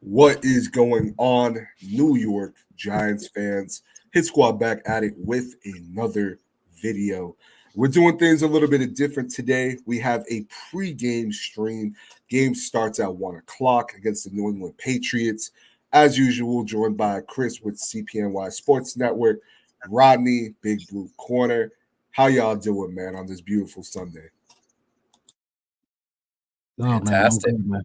What is going on, New York Giants fans? Hit Squad back at it with another video. We're doing things a little bit different today. We have a pre-game stream. Game starts at 1 o'clock against the New England Patriots. As usual, joined by Chris with CPNY Sports Network, Rodney, Big Blue Corner. How y'all doing, man, on this beautiful Sunday? Oh man, I'm Fantastic. good, man.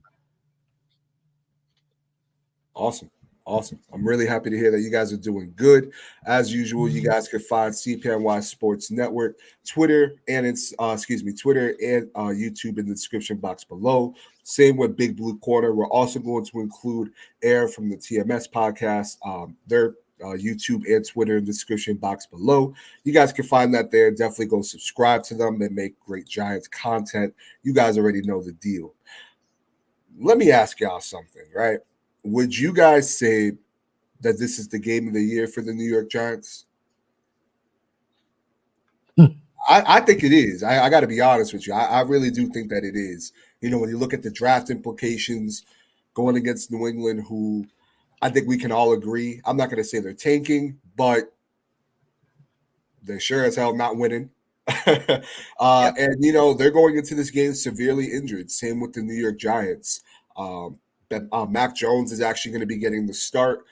Awesome. Awesome. I'm really happy to hear that you guys are doing good. As usual, you guys can find CPNY Sports Network, Twitter, and Twitter and YouTube in the description box below. Same with Big Blue Corner. We're also going to include Air from the TMS podcast, their YouTube and Twitter in the description box below. You guys can find that there. Definitely go subscribe to them. They make great Giants content. You guys already know the deal. Let me ask y'all something, right? Would you guys say that this is the game of the year for the New York Giants? I think it is. I got to be honest with you. I really do think that it is. You know, when you look at the draft implications going against New England, who I think we can all agree, I'm not going to say they're tanking, but they're sure as hell not winning. And, you know, they're going into this game severely injured. Same with the New York Giants. Mac Jones is actually going to be getting the start.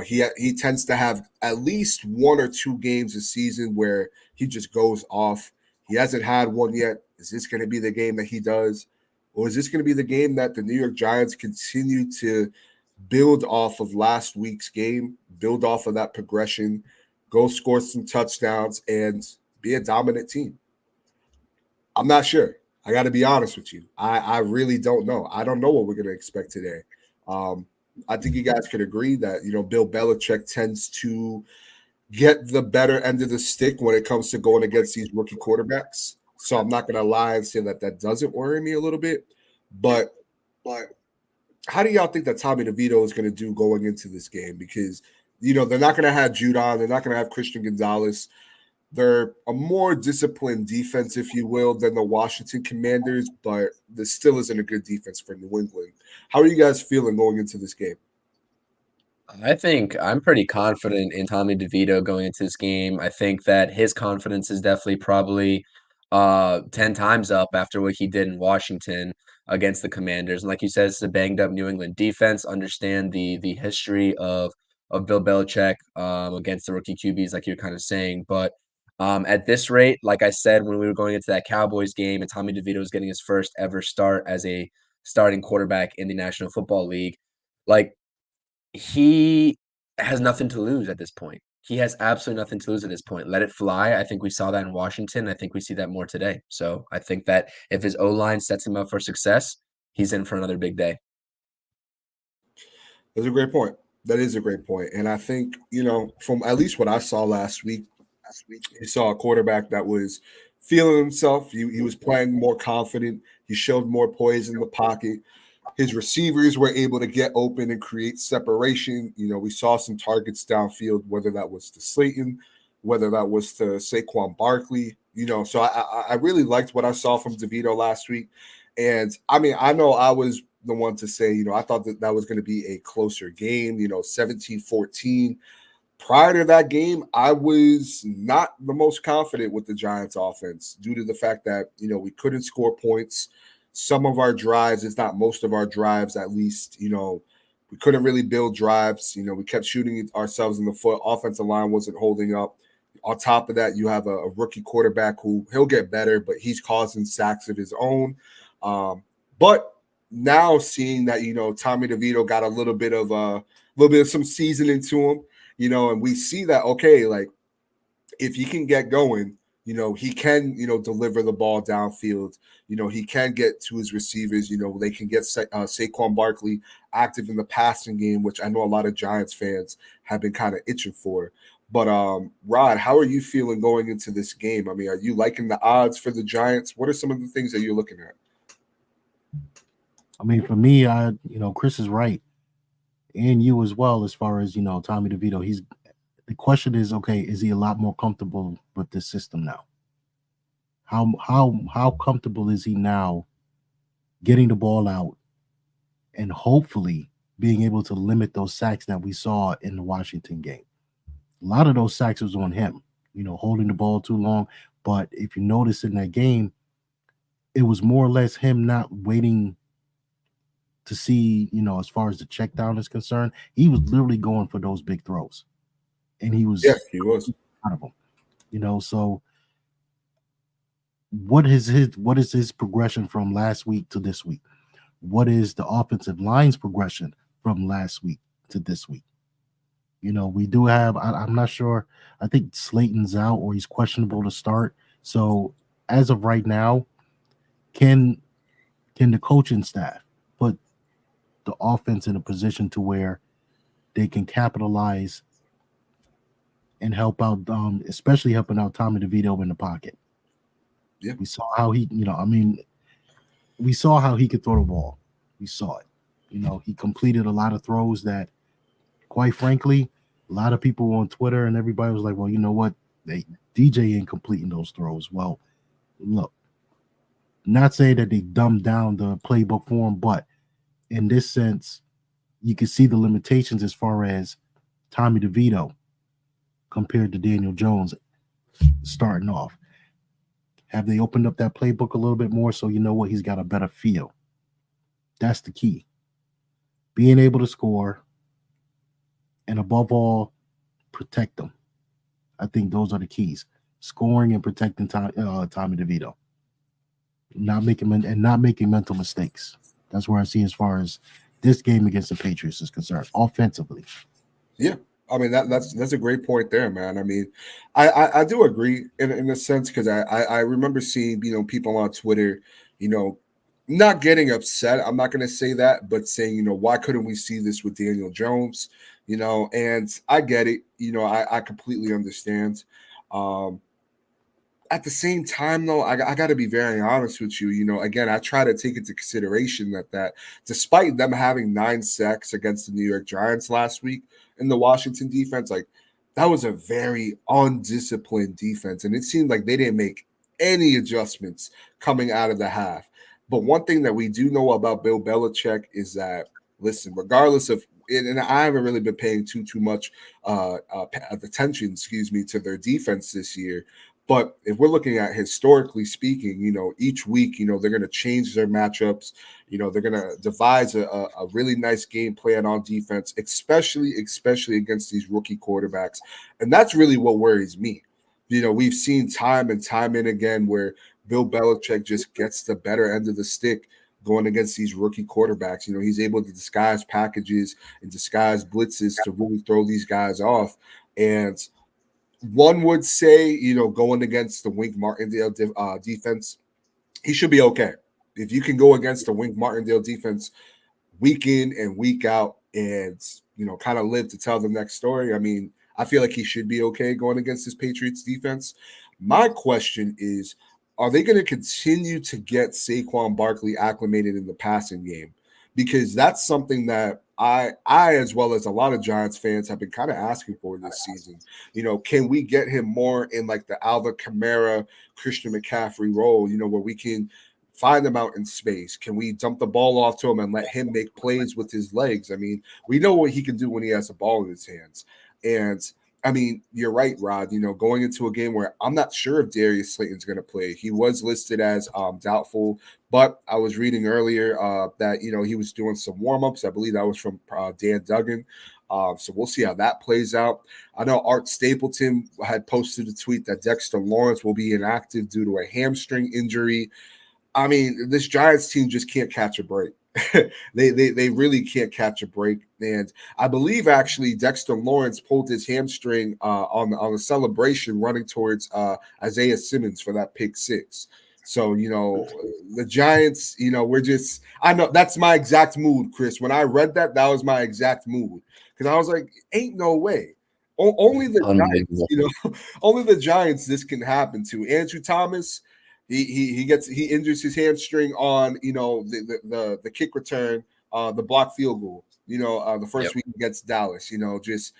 He tends to have at least one or two games a season where he just goes off. He hasn't had one yet. Is this going to be the game that he does? Or is this going to be the game that the New York Giants continue to build off of last week's game, build off of that progression, go score some touchdowns, and be a dominant team? I'm not sure. I got to be honest with you. I really don't know. I don't know what we're going to expect today. Um, I think you guys could agree that, you know, Bill Belichick tends to get the better end of the stick when it comes to going against these rookie quarterbacks. So I'm not going to lie and say that that doesn't worry me a little bit. But how do y'all think that Tommy DeVito is going to do going into this game? Because, you know, they're not going to have Judon. They're not going to have Christian Gonzalez. They're a more disciplined defense, if you will, than the Washington Commanders, but this still isn't a good defense for New England. How are you guys feeling going into this game? I think I'm pretty confident in Tommy DeVito going into this game. I think that his confidence is definitely probably 10 times up after what he did in Washington against the Commanders. And like you said, it's a banged up New England defense. Understand the history of Bill Belichick against the rookie QBs, like you're kind of saying. But at this rate, like I said, when we were going into that Cowboys game and Tommy DeVito was getting his first ever start as a starting quarterback in the National Football League, like he has nothing to lose at this point. He has absolutely nothing to lose at this point. Let it fly. I think we saw that in Washington. I think we see that more today. So I think that if his O-line sets him up for success, he's in for another big day. That's a great point. That is a great point. And I think, you know, from at least what I saw last week, you saw a quarterback that was feeling himself. He was playing more confident. He showed more poise in the pocket. His receivers were able to get open and create separation. You know, we saw some targets downfield, whether that was to Slayton, whether that was to Saquon Barkley. You know, so I really liked what I saw from DeVito last week. And I mean, I know I was the one to say, you know, I thought that that was going to be a closer game, you know, 17-14. Prior to that game, I was not the most confident with the Giants offense due to the fact that, you know, we couldn't score points. Some of our drives, if not most of our drives, at least, you know, we couldn't really build drives. You know, we kept shooting ourselves in the foot. Offensive line wasn't holding up. On top of that, you have a rookie quarterback who he'll get better, but he's causing sacks of his own. But now seeing that, you know, Tommy DeVito got a little bit of some seasoning to him, you know, and we see that, okay, like if he can get going, you know, he can, you know, deliver the ball downfield. You know, he can get to his receivers. You know, they can get Saquon Barkley active in the passing game, which I know a lot of Giants fans have been kind of itching for. But Rod, how are you feeling going into this game? I mean, are you liking the odds for the Giants? What are some of the things that you're looking at? I mean, for me, Chris is right, and you as well. As far as Tommy DeVito, the question is, okay, is he a lot more comfortable with this system now? How comfortable is he now getting the ball out and hopefully being able to limit those sacks that we saw in the Washington game. A lot of those sacks was on him, holding the ball too long. But if you notice in that game, it was more or less him not waiting to see, as far as the check down is concerned. He was literally going for those big throws, and he was he was out of them. So what is his progression from last week to this week? What is the offensive line's progression from last week to this week? We do have, I'm not sure. I think Slayton's out or he's questionable to start. So as of right now, can the coaching staff put the offense in a position to where they can capitalize and help out, especially helping out Tommy DeVito in the pocket? Yeah. We saw how we saw how he could throw the ball. We saw it. He completed a lot of throws that, quite frankly, a lot of people on Twitter and everybody was like, well, you know what? DJ ain't completing those throws. Well, look, not saying that they dumbed down the playbook for him, but in this sense, you can see the limitations as far as Tommy DeVito compared to Daniel Jones starting off. Have they opened up that playbook a little bit more so he's got a better feel? That's the key. Being able to score and above all, protect them. I think those are the keys. Scoring and protecting Tommy DeVito. Not making mental mistakes. That's where I see as far as this game against the Patriots is concerned, offensively. Yeah. I mean, that's a great point there, man. I mean, I do agree in a sense, because I remember seeing, people on Twitter, not getting upset. I'm not going to say that, but saying, why couldn't we see this with Daniel Jones? And I get it. I completely understand. At the same time, though, I got to be very honest with you. Again, I try to take into consideration that despite them having 9 sacks against the New York Giants last week in the Washington defense, like, that was a very undisciplined defense. And it seemed like they didn't make any adjustments coming out of the half. But one thing that we do know about Bill Belichick is that, listen, regardless of, and I haven't really been paying too much attention, to their defense this year. But if we're looking at historically speaking, each week, they're going to change their matchups. They're going to devise a really nice game plan on defense, especially against these rookie quarterbacks. And that's really what worries me. We've seen time and time and again where Bill Belichick just gets the better end of the stick going against these rookie quarterbacks. He's able to disguise packages and disguise blitzes to really throw these guys off. And one would say, going against the Wink Martindale defense, he should be okay. If you can go against the Wink Martindale defense week in and week out and, kind of live to tell the next story, I mean, I feel like he should be okay going against this Patriots defense. My question is, are they going to continue to get Saquon Barkley acclimated in the passing game? Because that's something that I, as well as a lot of Giants fans, have been kind of asking for this season. Can we get him more in like the Alvin Kamara, Christian McCaffrey role, where we can find him out in space? Can we dump the ball off to him and let him make plays with his legs? I mean, we know what he can do when he has a ball in his hands. And I mean, you're right, Rod. Going into a game where I'm not sure if Darius Slayton's going to play. He was listed as doubtful, but I was reading earlier that he was doing some warm-ups. I believe that was from Dan Duggan. So we'll see how that plays out. I know Art Stapleton had posted a tweet that Dexter Lawrence will be inactive due to a hamstring injury. I mean, this Giants team just can't catch a break. They really can't catch a break. And I believe actually Dexter Lawrence pulled his hamstring on the celebration running towards Isaiah Simmons for that pick 6. So, the Giants, I know that's my exact mood, Chris. When I read that was my exact mood, because I was like, ain't no way. Only the Giants, only the Giants this can happen to. Andrew Thomas, he injures his hamstring on the kick return, the block field goal, the first week against Dallas. Just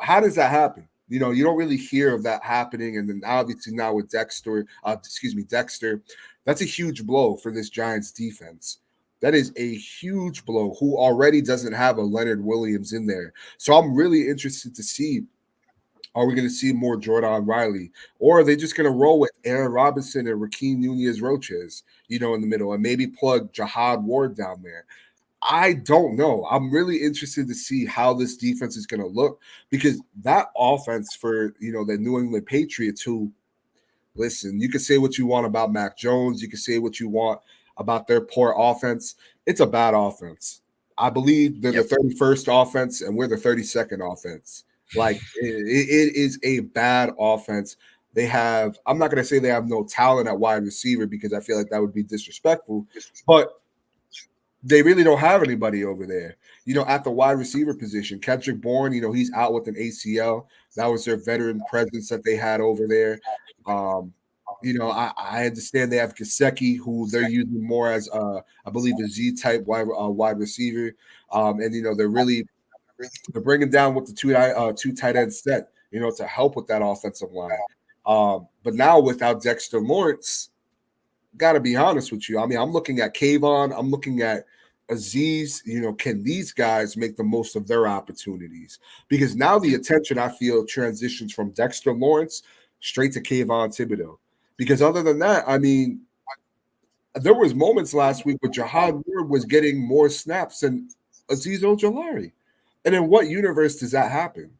how does that happen? You don't really hear of that happening. And then obviously now with Dexter, that's a huge blow for this Giants defense. That is a huge blow. Who already doesn't have a Leonard Williams in there. So I'm really interested to see. Are we going to see more Jordan Riley, or are they just going to roll with Aaron Robinson and Raheem Nunez Roches, in the middle, and maybe plug Jihad Ward down there? I don't know. I'm really interested to see how this defense is going to look, because that offense for the New England Patriots, who, listen, you can say what you want about Mac Jones, you can say what you want about their poor offense. It's a bad offense. I believe they're the 31st offense, and we're the 32nd offense. Like it is a bad offense. They have. I'm not going to say they have no talent at wide receiver, because I feel like that would be disrespectful, but they really don't have anybody over there. At the wide receiver position, Kendrick Bourne, he's out with an ACL. That was their veteran presence that they had over there. I understand they have Kaseki, who they're using more as, I believe, a Z type wide receiver. And they're bringing down with the two tight end set, to help with that offensive line. But now without Dexter Lawrence, got to be honest with you. I mean, I'm looking at Kayvon. I'm looking at Aziz. Can these guys make the most of their opportunities? Because now the attention, I feel, transitions from Dexter Lawrence straight to Kayvon Thibodeau. Because other than that, I mean, there was moments last week where Jihad Ward was getting more snaps than Aziz Ojolari. And in what universe does that happen?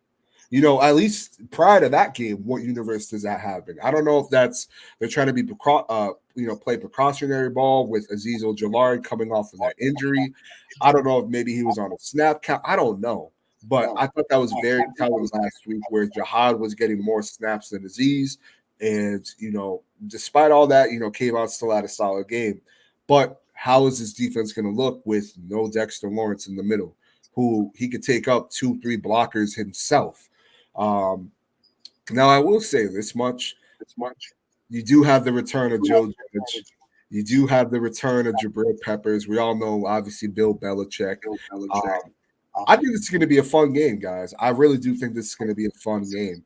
At least prior to that game, what universe does that happen? I don't know if they're trying to be, play precautionary ball with Aziz Ojolari coming off of that injury. I don't know if maybe he was on a snap count. I don't know. But I thought that was very telling last week, where Jihad was getting more snaps than Aziz. And, despite all that, Kayvon still had a solid game. But how is this defense going to look with no Dexter Lawrence in the middle, who he could take up 2-3 blockers himself? Now, I will say this much. You do have the return of Joe Judge. You do have the return of Jabrill Peppers. We all know, obviously, Bill Belichick. I think it's going to be a fun game, guys. I really do think this is going to be a fun game.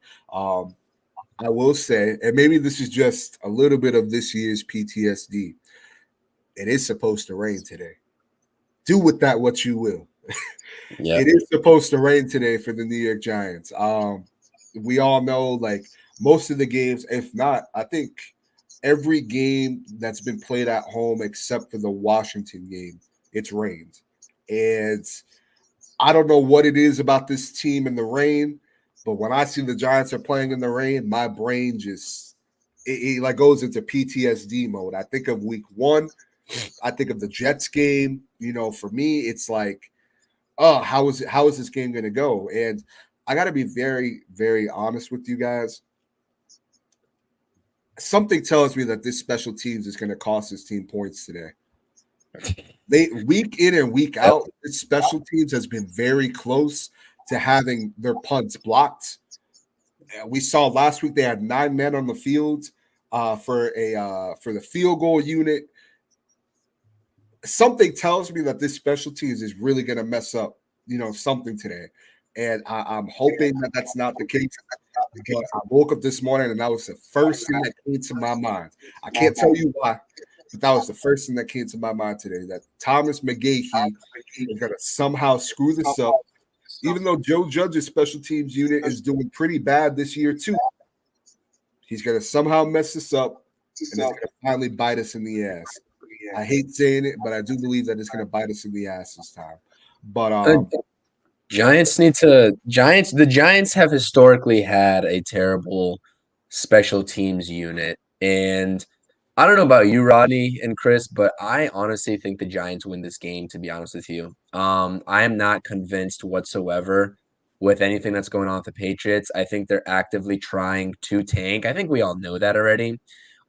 I will say, and maybe this is just a little bit of this year's PTSD, it is supposed to rain today. Do with that what you will. Yeah. It is supposed to rain today for the New York Giants. We all know, like, most of the games, if not, I think every game that's been played at home except for the Washington game, it's rained. And I don't know what it is about this team in the rain, but when I see the Giants are playing in the rain, my brain just it like goes into PTSD mode. I think of week 1. I think of the Jets game. For me, it's like, oh, how is this game going to go? And I got to be very, very honest with you guys. Something tells me that this special teams is going to cost this team points today. They week in and week out, this special teams has been very close to having their punts blocked. We saw last week they had 9 men on the field for the field goal unit. Something tells me that this special teams is really going to mess up, something today. And I'm hoping that that's not the case. But I woke up this morning and that was the first thing that came to my mind. I can't tell you why, but that was the first thing that came to my mind today, that Thomas McGahee is going to somehow screw this up, even though Joe Judge's special teams unit is doing pretty bad this year too. He's going to somehow mess this up, and it's going to finally bite us in the ass. I hate saying it, but I do believe that it's going to bite us in the ass this time. But the Giants have historically had a terrible special teams unit. And I don't know about you, Rodney and Chris, but I honestly think the Giants win this game, to be honest with you. I am not convinced whatsoever with anything that's going on with the Patriots. I think they're actively trying to tank. I think we all know that already.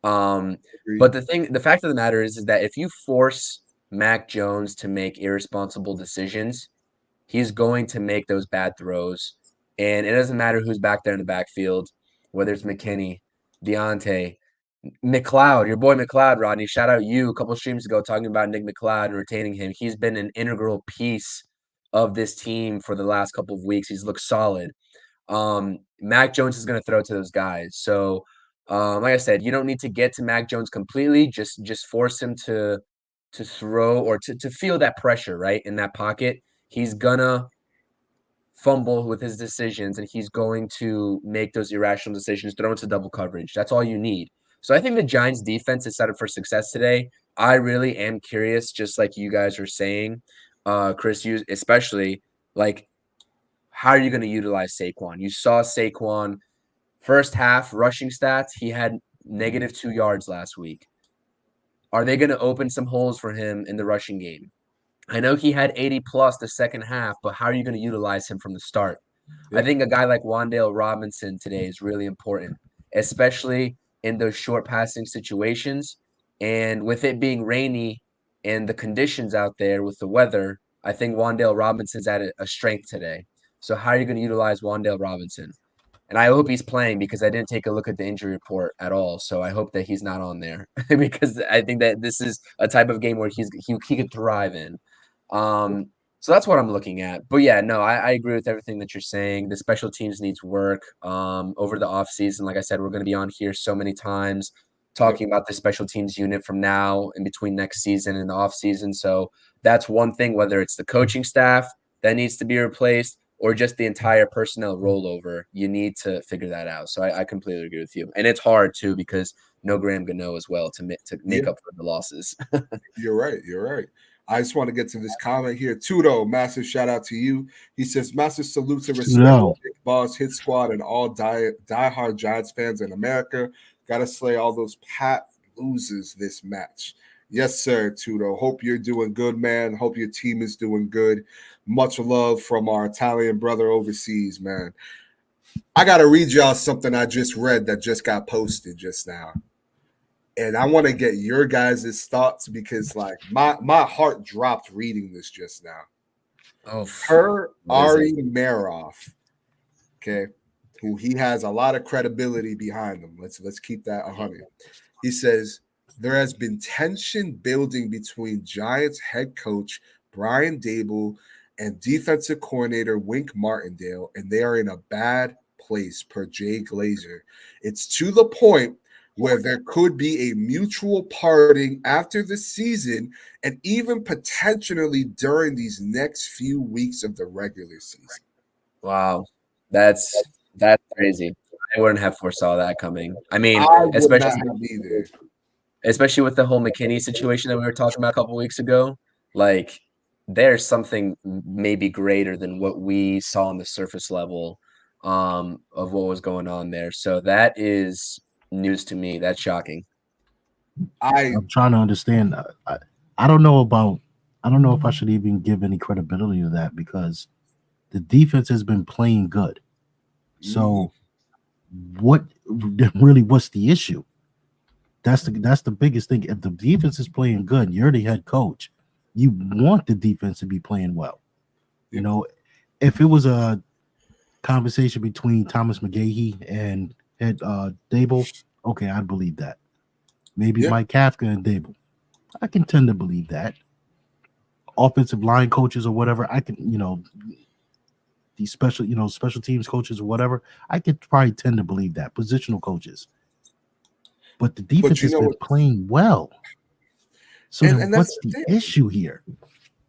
But the fact of the matter is that if you force Mac Jones to make irresponsible decisions, he's going to make those bad throws. And it doesn't matter who's back there in the backfield, whether it's McKinney, Deontay, McLeod, your boy McLeod, Rodney. Shout out you a couple streams ago talking about Nick McLeod and retaining him. He's been an integral piece of this team for the last couple of weeks. He's looked solid. Mac Jones is going to throw to those guys. So, like I said, you don't need to get to Mac Jones completely. Just force him to to throw or to feel that pressure, right, in that pocket, he's gonna fumble with his decisions and he's going to make those irrational decisions, throw into double coverage. That's all you need. So I think the Giants defense is set up for success today. I really am curious, just like you guys are saying, Chris, you especially, like, how are you going to utilize Saquon? You saw Saquon first half rushing stats. He had -2 yards last week. Are they going to open some holes for him in the rushing game? I know he had 80 plus the second half, but how are you going to utilize him from the start? I Yeah. think a guy like Wan'Dale Robinson today is really important, especially in those short passing situations. And with it being rainy and the conditions out there with the weather, I think Wan'Dale Robinson's at a strength today. So how are you going to utilize Wan'Dale Robinson? And I hope he's playing because I didn't take a look at the injury report at all. So I hope that he's not on there because I think that this is a type of game where he could thrive in. So that's what I'm looking at. But yeah, no, I agree with everything that you're saying. The special teams needs work over the offseason. Like I said, we're going to be on here so many times Yep. talking about the special teams unit from now in between next season and the offseason. So that's one thing, whether it's the coaching staff that needs to be replaced or just the entire personnel rollover, you need to figure that out. So I completely agree with you. And it's hard too because no Graham Gano as well to make Yeah. up for the losses. You're right. You're right. I just want to get to this comment here. Tudo, massive shout out to you. He says, massive salute to respect, No, Big Boss, Hit Squad, and all diehard Giants fans in America. Got to slay all those Pat losers this match. Yes, sir, Tudo. Hope you're doing good, man. Hope your team is doing good. Much love from our Italian brother overseas, man. I got to read y'all something I just read that just got posted just now. And I want to get your guys' thoughts because like my heart dropped reading this just now. Oh, Per what is it? Ari Meroff, okay, who he has a lot of credibility behind him. Let's keep that 100. He says there has been tension building between Giants head coach Brian Dable and defensive coordinator Wink Martindale, and they are in a bad place per Jay Glazer. It's to the point where there could be a mutual parting after the season and even potentially during these next few weeks of the regular season. Wow. That's crazy. I wouldn't have foresaw that coming. I mean, I would not especially have either. especially with the whole McKinney situation that we were talking about a couple weeks ago, like there's something maybe greater than what we saw on the surface level of what was going on there. So that is news to me. That's shocking. I I'm trying to understand. I don't know about. I don't know if I should even give any credibility to that because the defense has been playing good. So what really what's the issue? That's the biggest thing. If the defense is playing good, you're the head coach. You want the defense to be playing well. You know, if it was a conversation between Thomas McGahee and head Dable, okay, I'd believe that. Maybe yeah. Mike Kafka and Dable. I can tend to believe that. Offensive line coaches or whatever, I can, these special, special teams coaches or whatever, I could probably tend to believe that. Positional coaches. But the But defense you has know been what? playing well. So then And that's what's the the thing. issue here?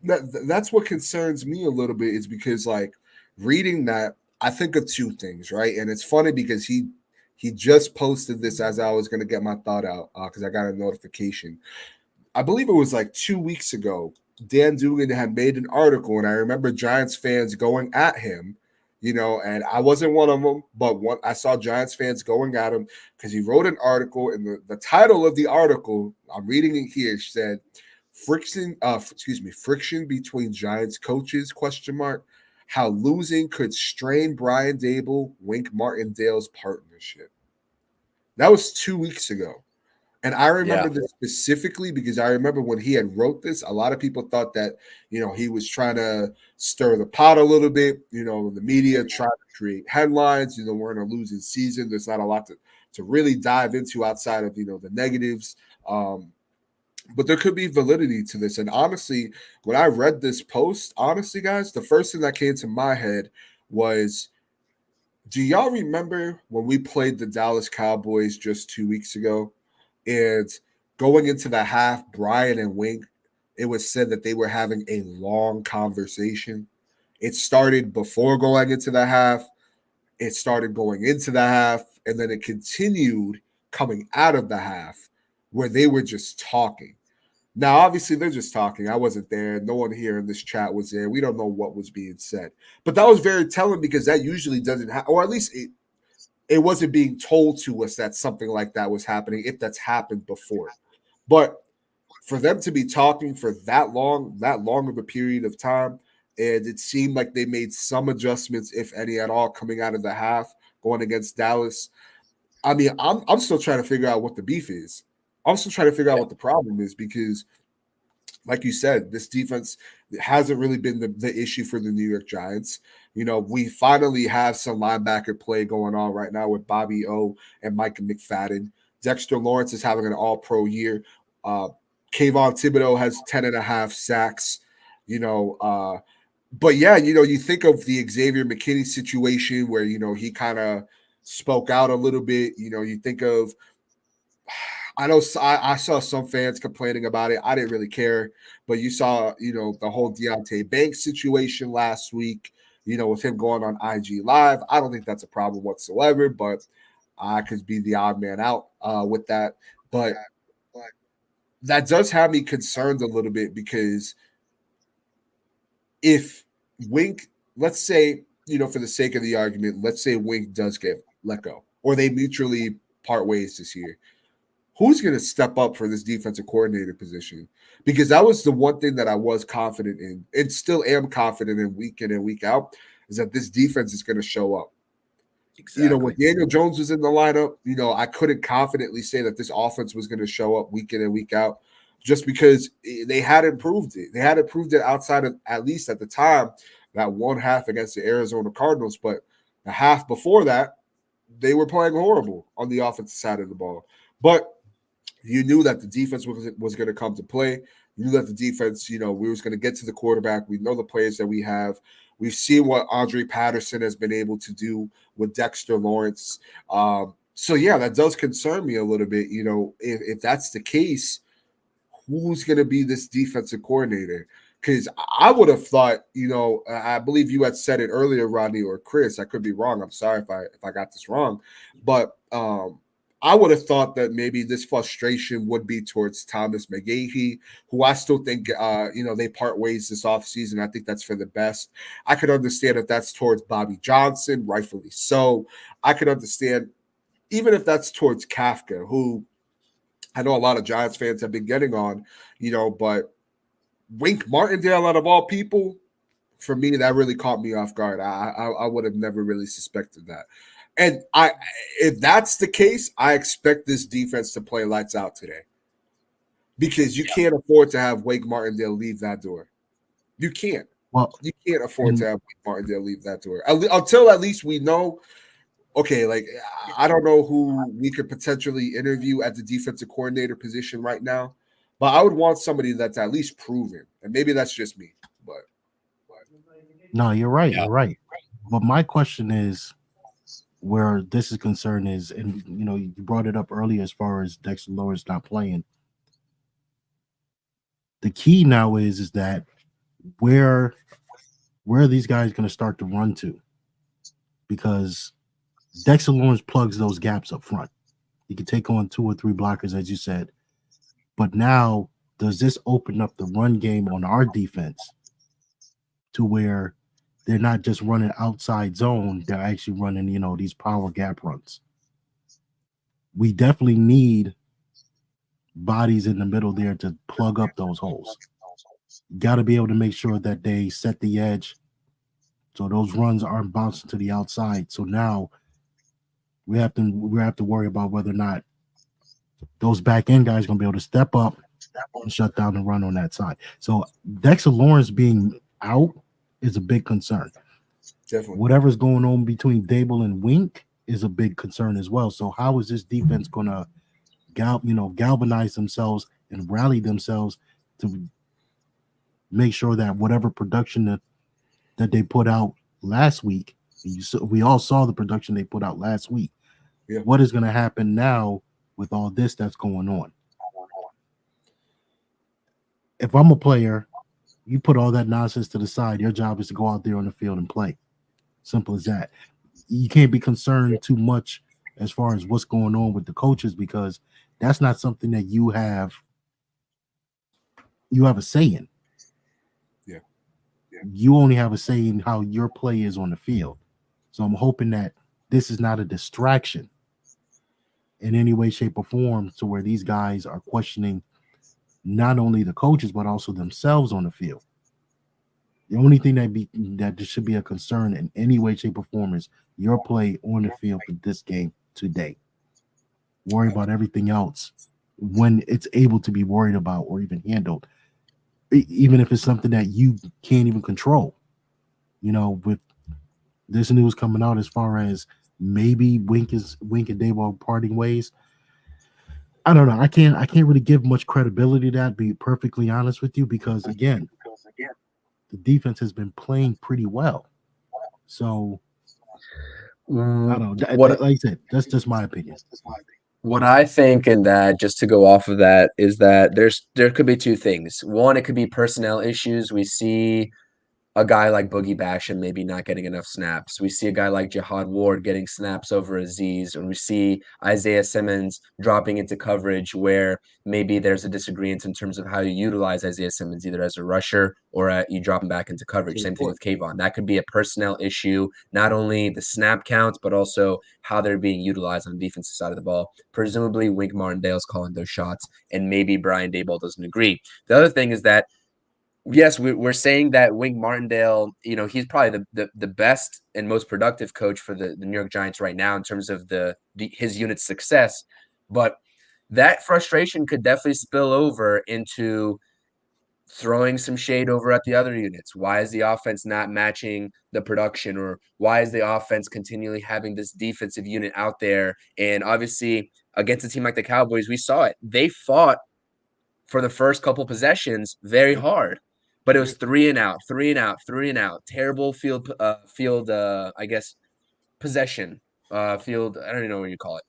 That's what concerns me a little bit is because like reading that, I think of two things, right? And it's funny because he just posted this as I was going to get my thought out because I got a notification. I believe it was like 2 weeks ago. Dan Dugan had made an article, and I remember Giants fans going at him, and I wasn't one of them, but I saw Giants fans going at him because he wrote an article, and the title of the article, I'm reading it here, said friction between Giants coaches, question mark, how losing could strain Brian Dable, Wink Martindale's partnership. That was 2 weeks ago. And I Yeah. remember this specifically because I remember when he had wrote this, a lot of people thought that, he was trying to stir the pot a little bit. The media trying to create headlines. We're in a losing season. There's not a lot to really dive into outside of, the negatives. But there could be validity to this. And honestly, when I read this post, honestly, guys, the first thing that came to my head was, do y'all remember when we played the Dallas Cowboys just 2 weeks ago? And going into the half, Brian and Wink it was said that they were having a long conversation. It started before going into the half, it started going into the half, and then it continued coming out of the half where they were just talking. Now, obviously, they're just talking. I wasn't there. No one here in this chat was there. We don't know what was being said. But that was very telling because that usually doesn't happen, or at least it wasn't being told to us that something like that was happening if that's happened before. But for them to be talking for that long of a period of time, and it seemed like they made some adjustments, if any at all, coming out of the half, going against Dallas. I mean, I'm still trying to figure out what the beef is. I'm still trying to figure out what the problem is because, like you said, this defense hasn't really been the issue for the New York Giants. You know, we finally have some linebacker play going on right now with Bobby O and Micah McFadden. Dexter Lawrence is having an all-pro year. Kayvon Thibodeau has 10.5 sacks. You know, but yeah, you know, you think of the Xavier McKinney situation where, you know, he kind of spoke out a little bit. You know, you think of I know I saw some fans complaining about it. I didn't really care, but you saw, you know, the whole Deontay Banks situation last week, you know, with him going on IG Live. I don't think that's a problem whatsoever, but I could be the odd man out with that. But that does have me concerned a little bit because if Wink, let's say, you know, for the sake of the argument, let's say Wink does get let go or they mutually part ways this year, who's going to step up for this defensive coordinator position? Because that was the one thing that I was confident in and still am confident in week in and week out is that this defense is going to show up. Exactly. You know, when Daniel Jones was in the lineup, you know, I couldn't confidently say that this offense was going to show up week in and week out just because they hadn't proved it. They hadn't proved it outside of, at least at the time, that one half against the Arizona Cardinals. But the half before that, they were playing horrible on the offensive side of the ball. But you knew that the defense was going to come to play. You knew that the defense, you know, we was going to get to the quarterback. We know the players that we have. We've seen what Andre Patterson has been able to do with Dexter Lawrence. So, yeah, that does concern me a little bit. You know, if that's the case, who's going to be this defensive coordinator? Because I would have thought, you know, I believe you had said it earlier, Rodney or Chris. I could be wrong. I'm sorry if I got this wrong. But I would have thought that maybe this frustration would be towards Thomas McGahee, who I still think, you know, they part ways this offseason. I think that's for the best. I could understand if that's towards Bobby Johnson, rightfully so. I could understand even if that's towards Kafka, who I know a lot of Giants fans have been getting on, you know, but Wink Martindale out of all people, for me, that really caught me off guard. I would have never really suspected that. And if that's the case, I expect this defense to play lights out today because you can't afford to have Wake Martindale leave that door. You can't. Well, you can't afford to have Wake Martindale leave that door until at least we know. Okay, like I don't know who we could potentially interview at the defensive coordinator position right now, but I would want somebody that's at least proven, and maybe that's just me. But no, you're right. You're right. But my question is, where this is concerned is, and you know, you brought it up earlier as far as Dexter Lawrence not playing. The key now is that where are these guys going to start to run to? Because Dexter Lawrence plugs those gaps up front. He can take on 2 or 3 blockers, as you said. But now, does this open up the run game on our defense to where they're not just running outside zone, they're actually running, you know, these power gap runs? We definitely need bodies in the middle there to plug up those holes. Got to be able to make sure that they set the edge so those runs aren't bouncing to the outside. So now we have to worry about whether or not those back end guys are going to be able to step up and shut down the run on that side. So Dexter Lawrence being out is a big concern. definitely, Whatever's going on between Dable and Wink is a big concern as well. So how is this defense going to galvanize themselves and rally themselves to make sure that whatever production that they put out last week, we all saw the production they put out last week. Yeah. What is going to happen now with all this that's going on? if I'm a player, you put all that nonsense to the side. Your job is to go out there on the field and play. Simple as that. You can't be concerned too much as far as what's going on with the coaches because that's not something that you have a say in. Yeah. You only have a say in how your play is on the field. So I'm hoping that this is not a distraction in any way, shape, or form to where these guys are questioning not only the coaches but also themselves on the field. The only thing that should be a concern in any way, shape, or form is your play on the field for this game today. Worry about everything else when it's able to be worried about or even handled, even if it's something that you can't even control. With this news coming out as far as maybe Wink and Dave parting ways. I don't know. I can't really give much credibility to that, be perfectly honest with you, because again, the defense has been playing pretty well. So I don't know. What Like I said, that's just my opinion. What I think in that, just to go off of that, is that there could be two things. One, it could be personnel issues. We see a guy like Boogie Basham maybe not getting enough snaps. We see a guy like Jihad Ward getting snaps over Aziz, or we see Isaiah Simmons dropping into coverage where maybe there's a disagreement in terms of how you utilize Isaiah Simmons, either as a rusher or you drop him back into coverage. Same thing with Kayvon. That could be a personnel issue, not only the snap counts, but also how they're being utilized on the defensive side of the ball. Presumably, Wink Martindale's calling those shots, and maybe Brian Daboll doesn't agree. The other thing is that yes, we're saying that Wink Martindale, he's probably the best and most productive coach for the New York Giants right now in terms of his unit's success. But that frustration could definitely spill over into throwing some shade over at the other units. Why is the offense not matching the production? Or why is the offense continually having this defensive unit out there? And obviously, against a team like the Cowboys, we saw it. They fought for the first couple possessions very hard. But it was 3 and out, 3 and out, 3 and out. Terrible field I guess possession. Field, I don't even know what you call it.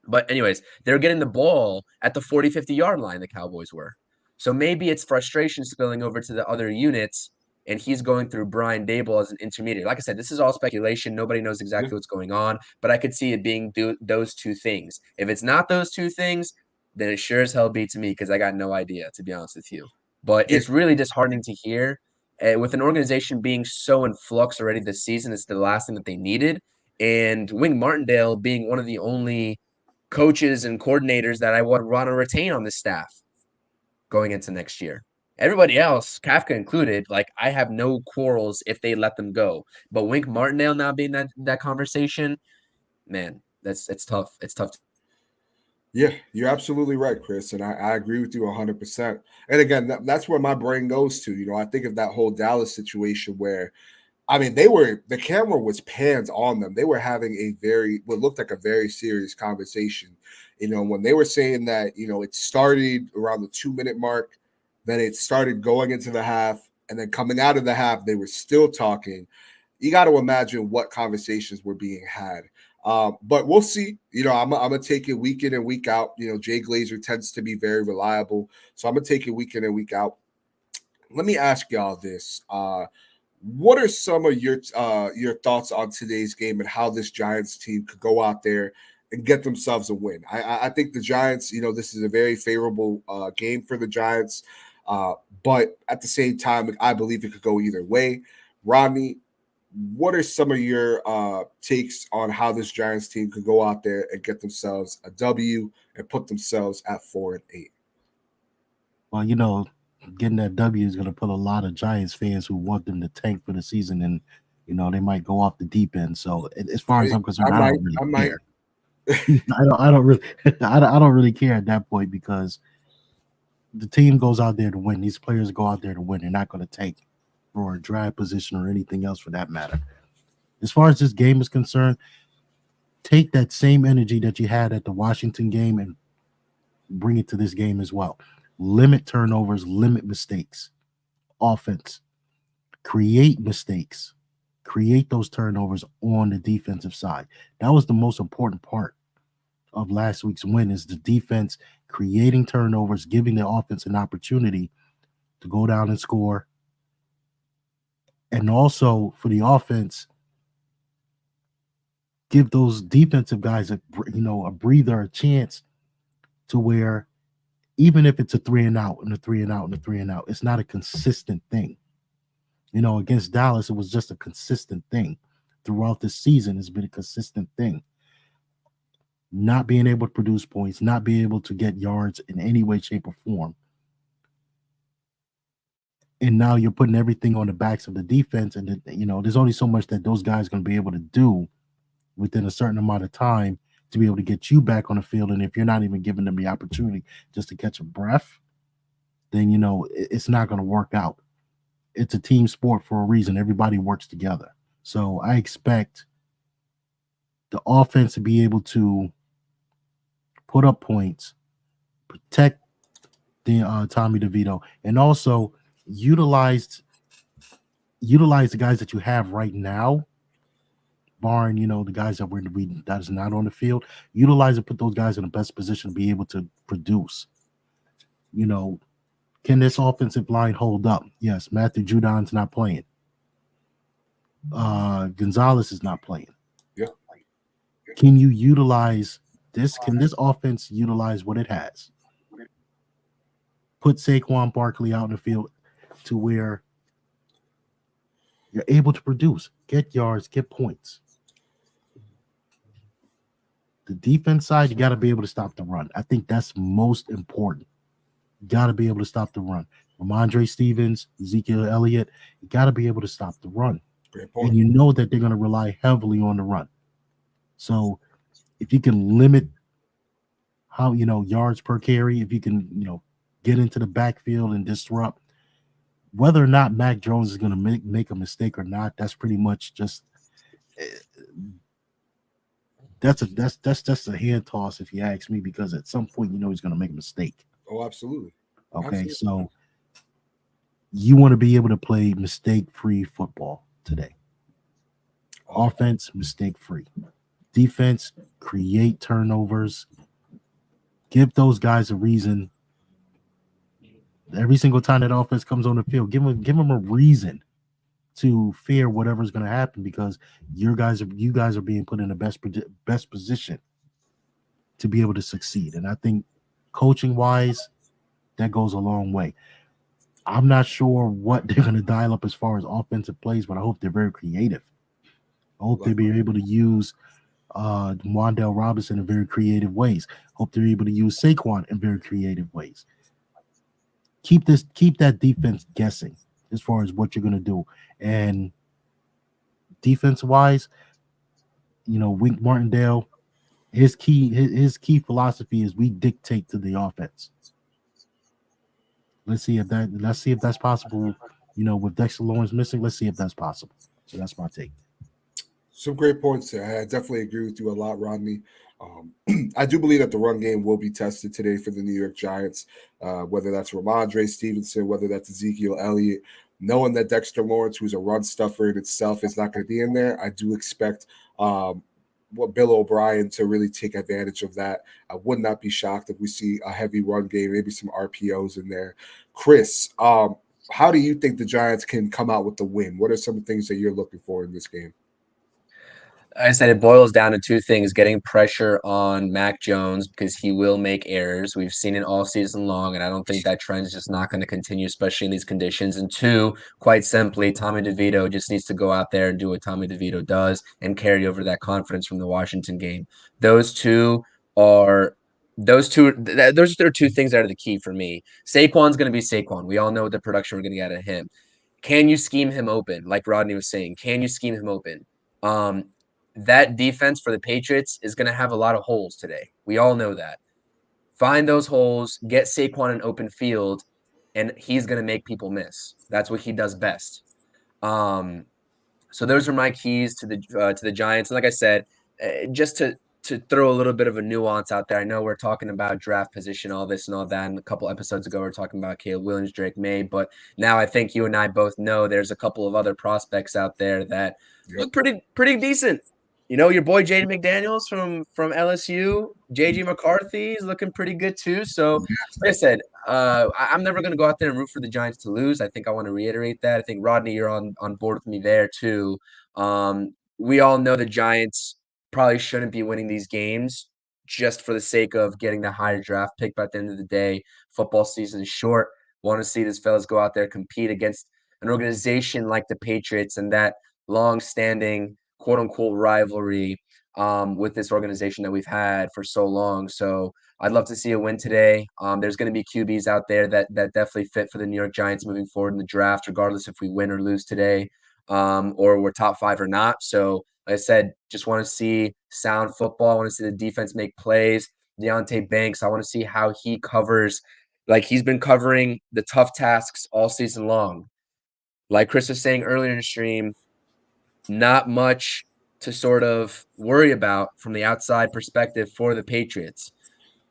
But anyways, they're getting the ball at the 40, 50-yard line, the Cowboys were. So maybe it's frustration spilling over to the other units, and he's going through Brian Daboll as an intermediate. Like I said, this is all speculation. Nobody knows exactly what's going on, but I could see it being those two things. If it's not those two things, then it sure as hell beats me because I got no idea, to be honest with you. But Yeah. it's really disheartening to hear. With an organization being so in flux already this season, it's the last thing that they needed. And Wing Martindale being one of the only coaches and coordinators that I would want to retain on this staff going into next year. Everybody else, Kafka included, like I have no quarrels if they let them go. But Wink Martindale not being that conversation, man, it's tough. It's tough. Yeah, you're absolutely right, Chris, and I agree with you 100%. And again, that's where my brain goes to. I think of that whole Dallas situation where, I mean, the camera was panned on them. They were having what looked like a very serious conversation. When they were saying that, it started around the 2-minute mark, then it started going into the half, and then coming out of the half, they were still talking. You got to imagine what conversations were being had. But we'll see. I'm gonna take it week in and week out. Jay Glazer tends to be very reliable, so I'm gonna take it week in and week out. Let me ask y'all this: what are some of your thoughts on today's game and how this Giants team could go out there and get themselves a win? I think the Giants. This is a very favorable game for the Giants, but at the same time, I believe it could go either way. Rodney, what are some of your takes on how this Giants team could go out there and get themselves a W and put themselves at 4-8? Well, getting that W is going to put a lot of Giants fans who want them to tank for the season, and they might go off the deep end. So as far as I'm concerned, I don't really care. I don't really, I don't really care at that point because the team goes out there to win. These players go out there to win. They're not going to tank for a draft position or anything else for that matter. As far as this game is concerned, take that same energy that you had at the Washington game and bring it to this game as well. Limit turnovers, limit mistakes. Offense, create mistakes, create those turnovers on the defensive side. That was the most important part of last week's win is the defense creating turnovers, giving the offense an opportunity to go down and score. And also for the offense, give those defensive guys a breather, a chance to where even if it's a 3-and-out and a 3-and-out and a 3-and-out, it's not a consistent thing. Against Dallas, it was just a consistent thing. Throughout this season, it's been a consistent thing. Not being able to produce points, not being able to get yards in any way, shape, or form. And now you're putting everything on the backs of the defense, and there's only so much that those guys are going to be able to do within a certain amount of time to be able to get you back on the field. And if you're not even giving them the opportunity just to catch a breath, then it's not going to work out. It's a team sport for a reason. Everybody works together. So I expect the offense to be able to put up points, protect the Tommy DeVito, and also utilize the guys that you have right now, barring the guys that is not on the field. Utilize and put those guys in the best position to be able to produce. Can this offensive line hold up? Yes, Matthew Judon's not playing. Gonzalez is not playing. Yeah. Can you utilize this? Can this offense utilize what it has? Put Saquon Barkley out in the field to where you're able to produce, get yards, get points. The defense side, you got to be able to stop the run. I think that's most important. You got to be able to stop the run. Ramondre Stevens, Ezekiel Elliott, you got to be able to stop the run. Great point. And you know that they're going to rely heavily on the run. So if you can limit how, yards per carry, if you can, get into the backfield and disrupt, whether or not Mac Jones is going to make a mistake or not, that's pretty much just that's just a hand toss if you ask me, because at some point he's going to make a mistake. Oh, absolutely. Okay, Absolutely. So you want to be able to play mistake-free football today. Offense, mistake-free. Defense, create turnovers. Give those guys a reason. Every single time that offense comes on the field, give them a reason to fear whatever's going to happen, because you guys are being put in the best position to be able to succeed. And I think coaching-wise, that goes a long way. I'm not sure what they're going to dial up as far as offensive plays, but I hope they're very creative. I hope they'll be able to use Wandale Robinson in very creative ways. Hope they're able to use Saquon in very creative ways. Keep that defense guessing as far as what you're going to do. And defense-wise, Wink Martindale, his key philosophy is we dictate to the offense. Let's see if that's possible. With Dexter Lawrence missing, let's see if that's possible. So that's my take. Some great points there. I definitely agree with you a lot, Rodney. I do believe that the run game will be tested today for the New York Giants, whether that's Ramondre Stevenson, whether that's Ezekiel Elliott. Knowing that Dexter Lawrence, who's a run stuffer in itself, is not going to be in there, I do expect Bill O'Brien to really take advantage of that. I would not be shocked if we see a heavy run game, maybe some RPOs in there. Chris, how do you think the Giants can come out with the win? What are some things that you're looking for in this game? I said it boils down to two things: getting pressure on Mac Jones, because he will make errors. We've seen it all season long, and I don't think that trend is just not going to continue, especially in these conditions. And two, quite simply, Tommy DeVito just needs to go out there and do what Tommy DeVito does and carry over that confidence from the Washington game. Those are two things that are the key for me. Saquon's going to be Saquon. We all know what the production we're going to get out of him. Can you scheme him open? Like Rodney was saying, can you scheme him open? That defense for the Patriots is going to have a lot of holes today. We all know that. Find those holes, get Saquon an open field, and he's going to make people miss. That's what he does best. So those are my keys to the Giants. And like I said, just to throw a little bit of a nuance out there, I know we're talking about draft position, all this and all that. And a couple episodes ago, we were talking about Caleb Williams, Drake May. But now I think you and I both know there's a couple of other prospects out there that look pretty decent. Your boy JD McDaniels from LSU, JG McCarthy is looking pretty good too. So, like I said, I'm never going to go out there and root for the Giants to lose. I think I want to reiterate that. I think Rodney, you're on board with me there too. We all know the Giants probably shouldn't be winning these games just for the sake of getting the higher draft pick. But at the end of the day, football season is short. Want to see these fellas go out there compete against an organization like the Patriots and that long-standing quote unquote rivalry with this organization that we've had for so long. So I'd love to see a win today. There's going to be QBs out there that definitely fit for the New York Giants moving forward in the draft, regardless if we win or lose today, or we're top 5 or not. So like I said, just want to see sound football. I want to see the defense make plays. Deontay Banks, I want to see how he covers, like he's been covering the tough tasks all season long. Like Chris was saying earlier in the stream, not much to sort of worry about from the outside perspective for the Patriots.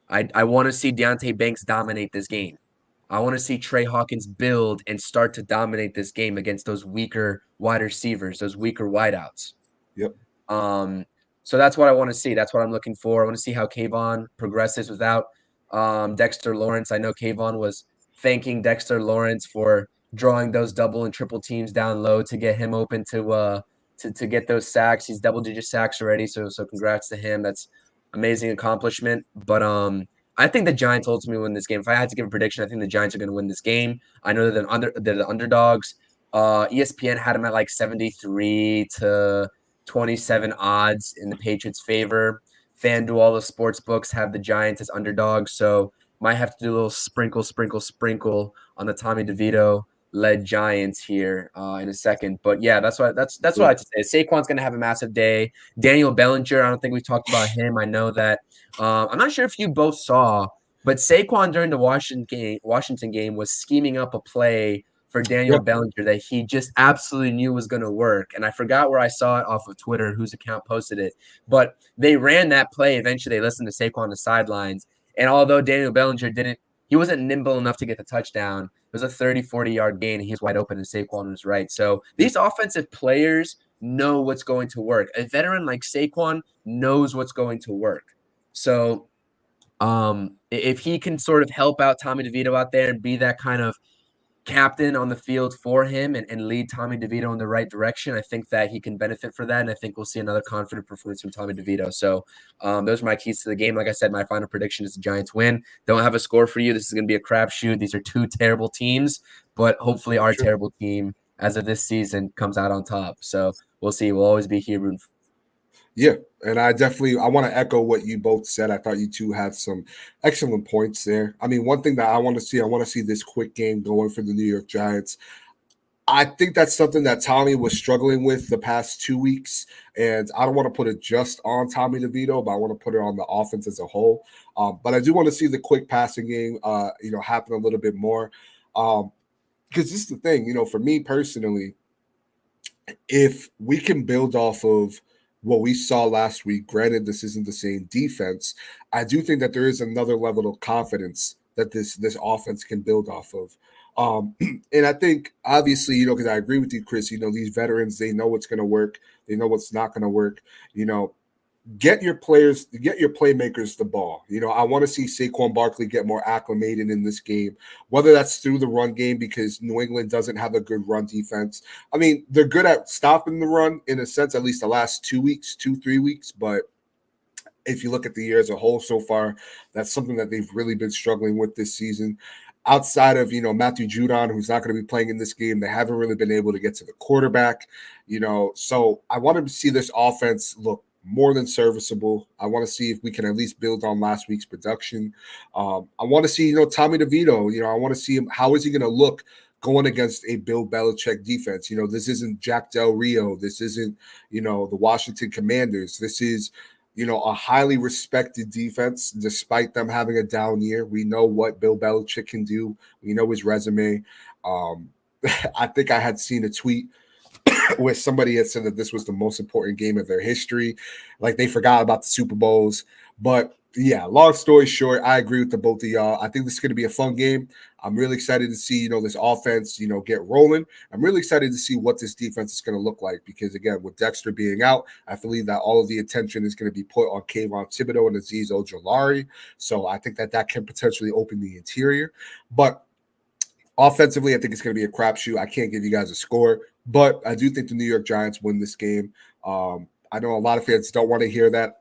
I want to see Deontay Banks dominate this game. I want to see Trey Hawkins build and start to dominate this game against those weaker wide receivers, those weaker wideouts. Yep. So that's what I want to see. That's what I'm looking for. I want to see how Kayvon progresses without Dexter Lawrence. I know Kayvon was thanking Dexter Lawrence for drawing those double and triple teams down low to get him open to get those sacks. He's double-digit sacks already, so congrats to him. That's amazing accomplishment. But I think the Giants ultimately win this game. If I had to give a prediction, I think the Giants are going to win this game. I know they're the underdogs. ESPN had them at like 73 to 27 odds in the Patriots' favor. FanDuel, all the sports books have the Giants as underdogs, so might have to do a little sprinkle on the Tommy DeVito led Giants here in a second. But yeah, that's what I have to say. Saquon's going to have a massive day. Daniel Bellinger, I don't think we've talked about him. I know that I'm not sure if you both saw, but Saquon during the Washington game was scheming up a play for Daniel Yep. Bellinger that he just absolutely knew was going to work. And I forgot where I saw it off of Twitter, whose account posted it. But they ran that play. Eventually, they listened to Saquon on the sidelines. And although Daniel Bellinger he wasn't nimble enough to get the touchdown. It was a 30, 40-yard gain, and he was wide open, and Saquon was right. So these offensive players know what's going to work. A veteran like Saquon knows what's going to work. So if he can sort of help out Tommy DeVito out there and be that kind of captain on the field for him and lead Tommy DeVito in the right direction, I think that he can benefit for that. And I think we'll see another confident performance from Tommy DeVito. So those are my keys to the game. Like I said, my final prediction is the Giants win. Don't have a score for you. This is going to be a crapshoot. These are two terrible teams, but hopefully our terrible team as of this season comes out on top. So we'll see. We'll always be here rooting for. Yeah, and I want to echo what you both said. I thought you two had some excellent points there. I mean, one thing that I want to see this quick game going for the New York Giants. I think that's something that Tommy was struggling with the past 2 weeks, and I don't want to put it just on Tommy DeVito, but I want to put it on the offense as a whole. But I do want to see the quick passing game, happen a little bit more, because this is the thing. For me personally, if we can build off of what we saw last week, granted this isn't the same defense, I do think that there is another level of confidence that this offense can build off of. And I think obviously, because I agree with you, Chris, these veterans, they know what's going to work. They know what's not going to work. Get your playmakers the ball. I want to see Saquon Barkley get more acclimated in this game, whether that's through the run game because New England doesn't have a good run defense. I mean, they're good at stopping the run in a sense, at least the last 3 weeks. But if you look at the year as a whole so far, that's something that they've really been struggling with this season. Outside of, Matthew Judon, who's not going to be playing in this game, they haven't really been able to get to the quarterback, So I wanted to see this offense look more than serviceable. I want to see if we can at least build on last week's production. I want to see, Tommy DeVito, I want to see him. How is he going to look going against a Bill Belichick defense? This isn't Jack Del Rio. This isn't, the Washington Commanders. This is, a highly respected defense, despite them having a down year. We know what Bill Belichick can do. We know his resume. I think I had seen a tweet where somebody had said that this was the most important game of their history. Like they forgot about the Super Bowls. But Yeah, long story short, I agree with the both of y'all. I think this is going to be a fun game. I'm really excited to see, this offense, get rolling. I'm really excited to see what this defense is going to look like because, again, with Dexter being out, I believe that all of the attention is going to be put on Kayvon Thibodeau and Azeez Ojulari. So I think that can potentially open the interior. But offensively, I think it's going to be a crapshoot. I can't give you guys a score, but I do think the New York Giants win this game. I know a lot of fans don't want to hear that.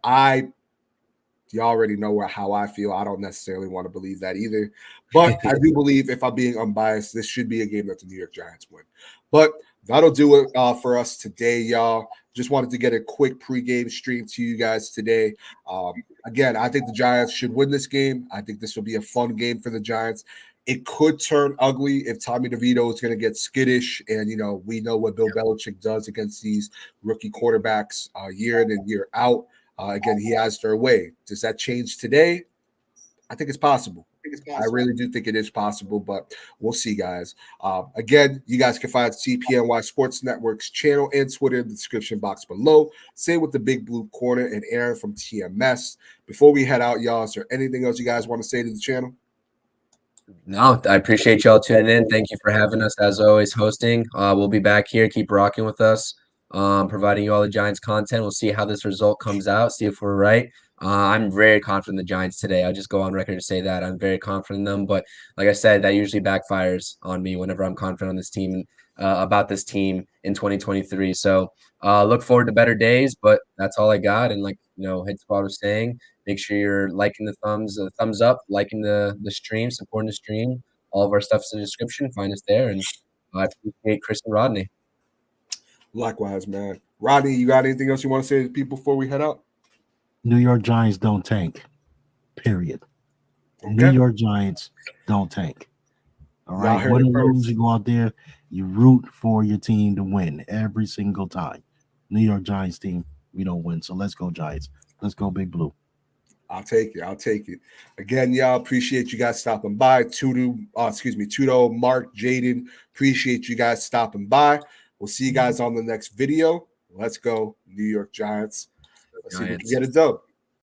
You already know how I feel. I don't necessarily want to believe that either. But I do believe, if I'm being unbiased, this should be a game that the New York Giants win. But that'll do it for us today, y'all. Just wanted to get a quick pregame stream to you guys today. Again, I think the Giants should win this game. I think this will be a fun game for the Giants. It could turn ugly if Tommy DeVito is going to get skittish. And, we know what Bill Belichick does against these rookie quarterbacks year in and year out. Again, he has their way. Does that change today? I think it's possible. I really do think it is possible, but we'll see, guys. Again, you guys can find CPNY Sports Network's channel and Twitter in the description box below. Same with the Big Blue Corner and Aaron from TMS. Before we head out, y'all, is there anything else you guys want to say to the channel? No, I appreciate y'all tuning in. Thank you for having us, as always, hosting. We'll be back here. Keep rocking with us, providing you all the Giants content. We'll see how this result comes out, see if we're right. I'm very confident in the Giants today. I'll just go on record to say that. I'm very confident in them. But like I said, that usually backfires on me whenever I'm confident on this team, about this team in 2023. So look forward to better days, but that's all I got. And like, Head Squad was saying, make sure you're liking the thumbs up, liking the stream, supporting the stream. All of our stuff's in the description. Find us there. And I appreciate Chris and Rodney. Likewise, man. Rodney, you got anything else you want to say to people before we head out? New York Giants don't tank. Period. Okay. New York Giants don't tank. All right. Win or lose, you go out there, you root for your team to win every single time. New York Giants team, we don't win. So let's go, Giants. Let's go, Big Blue. I'll take it. Again, y'all, appreciate you guys stopping by. Tudo, Mark, Jaden, appreciate you guys stopping by. We'll see you guys on the next video. Let's go, New York Giants. Let's see if we can get a dub.